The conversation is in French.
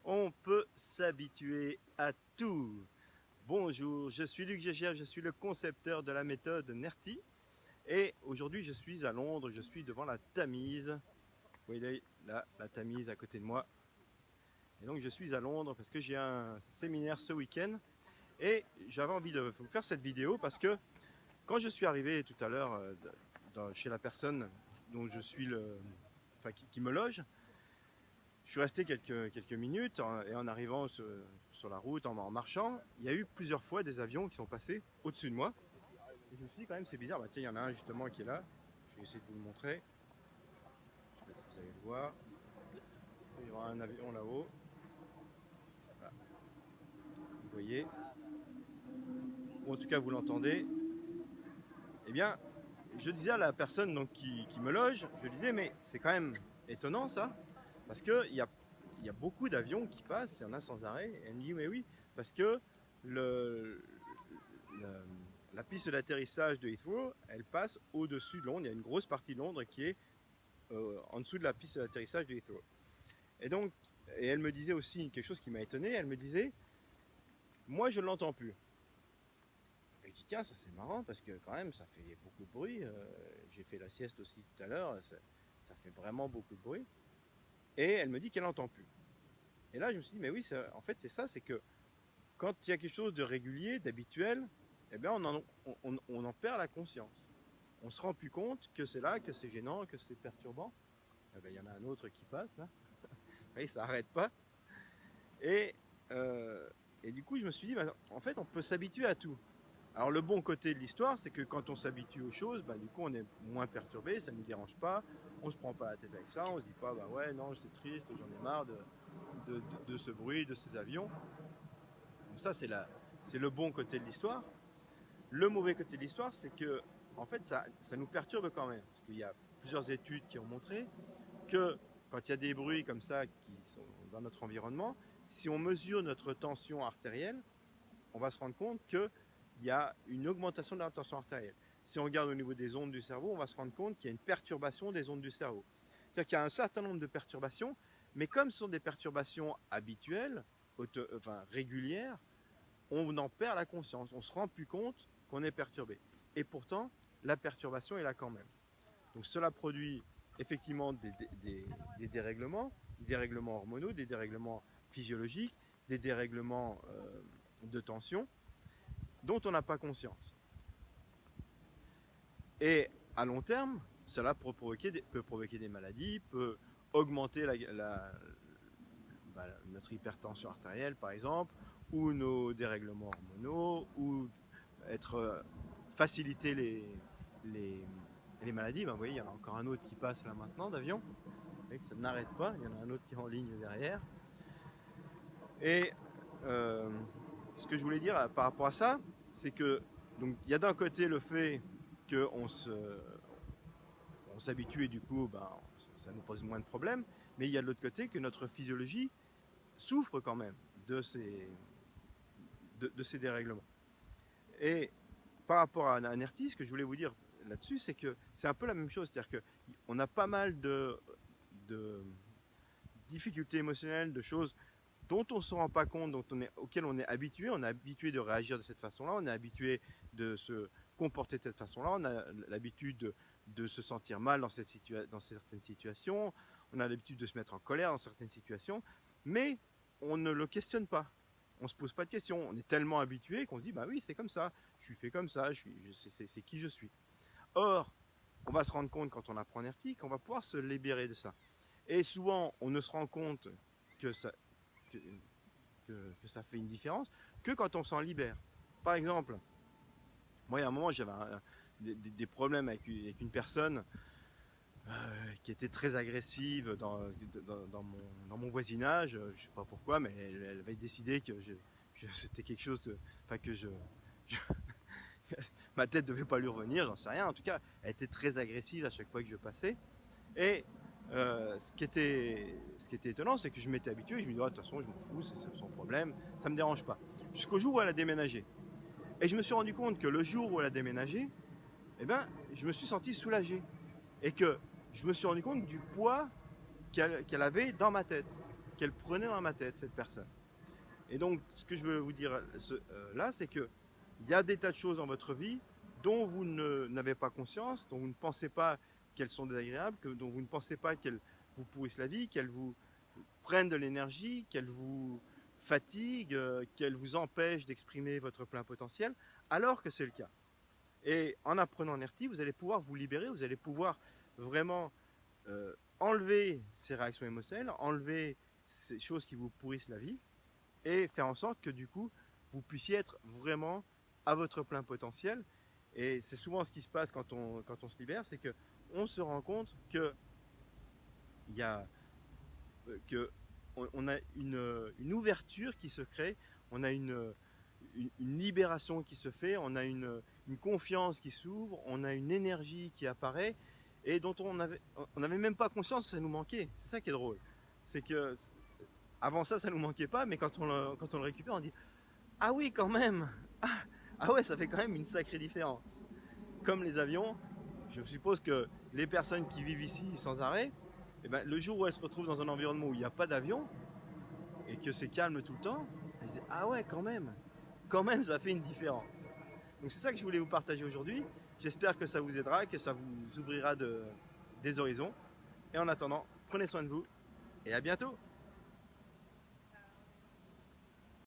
On peut s'habituer à tout. Bonjour, je suis Luc Gégère, je suis le concepteur de la méthode NERTI et aujourd'hui je suis à Londres, je suis devant la Tamise. Vous voyez là, la Tamise à côté de moi. Et donc je suis à Londres parce que j'ai un séminaire ce week-end et j'avais envie de vous faire cette vidéo parce que quand je suis arrivé tout à l'heure chez la personne dont je suis qui me loge, je suis resté quelques minutes et en arrivant sur la route, en marchant, il y a eu plusieurs fois des avions qui sont passés au-dessus de moi. Et je me suis dit quand même c'est bizarre, bah, tiens il y en a un justement qui est là, je vais essayer de vous le montrer, je ne sais pas si vous allez le voir, il y aura un avion là-haut, voilà. Vous voyez, ou en tout cas vous l'entendez. Eh bien, je disais à la personne donc, qui me loge, je disais mais c'est quand même étonnant ça, parce qu'il y a beaucoup d'avions qui passent, il y en a sans arrêt. Et elle me dit mais oui, parce que le, le, la piste d'atterrissage de Heathrow, elle passe au-dessus de Londres. Il y a une grosse partie de Londres qui est en dessous de la piste d'atterrissage de Heathrow. Et donc, et elle me disait aussi quelque chose qui m'a étonné, elle me disait, moi je ne l'entends plus. Et je dis tiens, ça c'est marrant parce que quand même ça fait beaucoup de bruit. J'ai fait la sieste aussi tout à l'heure, ça fait vraiment beaucoup de bruit. Et elle me dit qu'elle n'entend plus. Et là je me suis dit mais oui, en fait c'est ça, c'est que quand il y a quelque chose de régulier, d'habituel, eh bien on en perd la conscience. On ne se rend plus compte que c'est là, que c'est gênant, que c'est perturbant. Eh bien, il y en a un autre qui passe là. Oui, ça n'arrête pas. Et, euh, et du coup je me suis dit bah, en fait on peut s'habituer à tout. Alors le bon côté de l'histoire, c'est que quand on s'habitue aux choses, bah, du coup on est moins perturbé, ça ne nous dérange pas, on ne se prend pas la tête avec ça, on ne se dit pas bah ouais non c'est triste, j'en ai marre de ce bruit, de ces avions. Donc ça c'est le bon côté de l'histoire. Le mauvais côté de l'histoire, c'est que en fait ça nous perturbe quand même, parce qu'il y a plusieurs études qui ont montré que quand il y a des bruits comme ça qui sont dans notre environnement, si on mesure notre tension artérielle, on va se rendre compte qu'il y a une augmentation de la tension artérielle. Si on regarde au niveau des ondes du cerveau, on va se rendre compte qu'il y a une perturbation des ondes du cerveau. C'est-à-dire qu'il y a un certain nombre de perturbations, mais comme ce sont des perturbations habituelles, régulières, on en perd la conscience. On ne se rend plus compte qu'on est perturbé. Et pourtant, la perturbation est là quand même. Donc cela produit effectivement des dérèglements hormonaux, des dérèglements physiologiques, des dérèglements de tension dont on n'a pas conscience. Et à long terme, cela peut provoquer des maladies, peut augmenter notre hypertension artérielle par exemple, ou nos dérèglements hormonaux, ou faciliter les, les maladies. Ben, vous voyez, il y en a encore un autre qui passe là maintenant d'avion, et que ça n'arrête pas, il y en a un autre qui est en ligne derrière. Et euh, ce que je voulais dire par rapport à ça, c'est que donc il y a d'un côté le fait qu'on s'habitue et du coup ben, ça nous pose moins de problèmes, mais il y a de l'autre côté que notre physiologie souffre quand même de ces dérèglements. Et par rapport à Anertis, ce que je voulais vous dire là-dessus, c'est que c'est un peu la même chose, c'est-à-dire qu'on a pas mal de difficultés émotionnelles, de choses dont on ne se rend pas compte, auxquelles on est habitué de réagir de cette façon-là, on est habitué de se comporter de cette façon-là, on a l'habitude de se sentir mal dans certaines situations, on a l'habitude de se mettre en colère dans certaines situations, mais on ne le questionne pas. On ne se pose pas de questions. On est tellement habitué qu'on se dit, bah oui, c'est comme ça, je suis fait comme ça, c'est qui je suis. Or, on va se rendre compte quand on apprend NERTI qu'on va pouvoir se libérer de ça. Et souvent, on ne se rend compte que ça, que, que ça fait une différence que quand on s'en libère. Par exemple, moi, il y a un moment, j'avais des problèmes avec une personne qui était très agressive dans mon voisinage. Je ne sais pas pourquoi, mais elle avait décidé que c'était quelque chose de. Enfin, je ma tête ne devait pas lui revenir, j'en sais rien. En tout cas, elle était très agressive à chaque fois que je passais. Et ce qui était étonnant, c'est que je m'étais habitué, je me disais, oh, de toute façon, je m'en fous, c'est son problème, ça ne me dérange pas. Jusqu'au jour où elle a déménagé. Et je me suis rendu compte que le jour où elle a déménagé, eh ben, je me suis senti soulagé. Et que je me suis rendu compte du poids qu'elle avait dans ma tête. qu'elle prenait dans ma tête, cette personne. Et donc, ce que je veux vous dire là, c'est qu'il y a des tas de choses dans votre vie dont vous n'avez pas conscience, dont vous ne pensez pas qu'elles sont désagréables, dont vous ne pensez pas qu'elles vous pourrissent la vie, qu'elles vous prennent de l'énergie, qu'elles vous fatiguent, qu'elles vous empêchent d'exprimer votre plein potentiel, alors que c'est le cas. Et en apprenant NERTI, vous allez pouvoir vous libérer, vous allez pouvoir vraiment enlever ces réactions émotionnelles, enlever ces choses qui vous pourrissent la vie, et faire en sorte que du coup, vous puissiez être vraiment à votre plein potentiel. Et c'est souvent ce qui se passe quand on se libère, c'est qu'on se rend compte il y a, que on a une ouverture qui se crée, on a une libération qui se fait, on a une confiance qui s'ouvre, on a une énergie qui apparaît et dont on n'avait même pas conscience que ça nous manquait. C'est ça qui est drôle. C'est que avant ça, ça nous manquait pas, mais quand on le récupère, on dit ah oui, quand même. Ah ouais, ça fait quand même une sacrée différence. Comme les avions, je suppose que les personnes qui vivent ici sans arrêt, eh ben, le jour où elles se retrouvent dans un environnement où il n'y a pas d'avion et que c'est calme tout le temps, elles disent ah ouais, quand même, ça fait une différence. Donc c'est ça que je voulais vous partager aujourd'hui. J'espère que ça vous aidera, que ça vous ouvrira des horizons. Et en attendant, prenez soin de vous et à bientôt.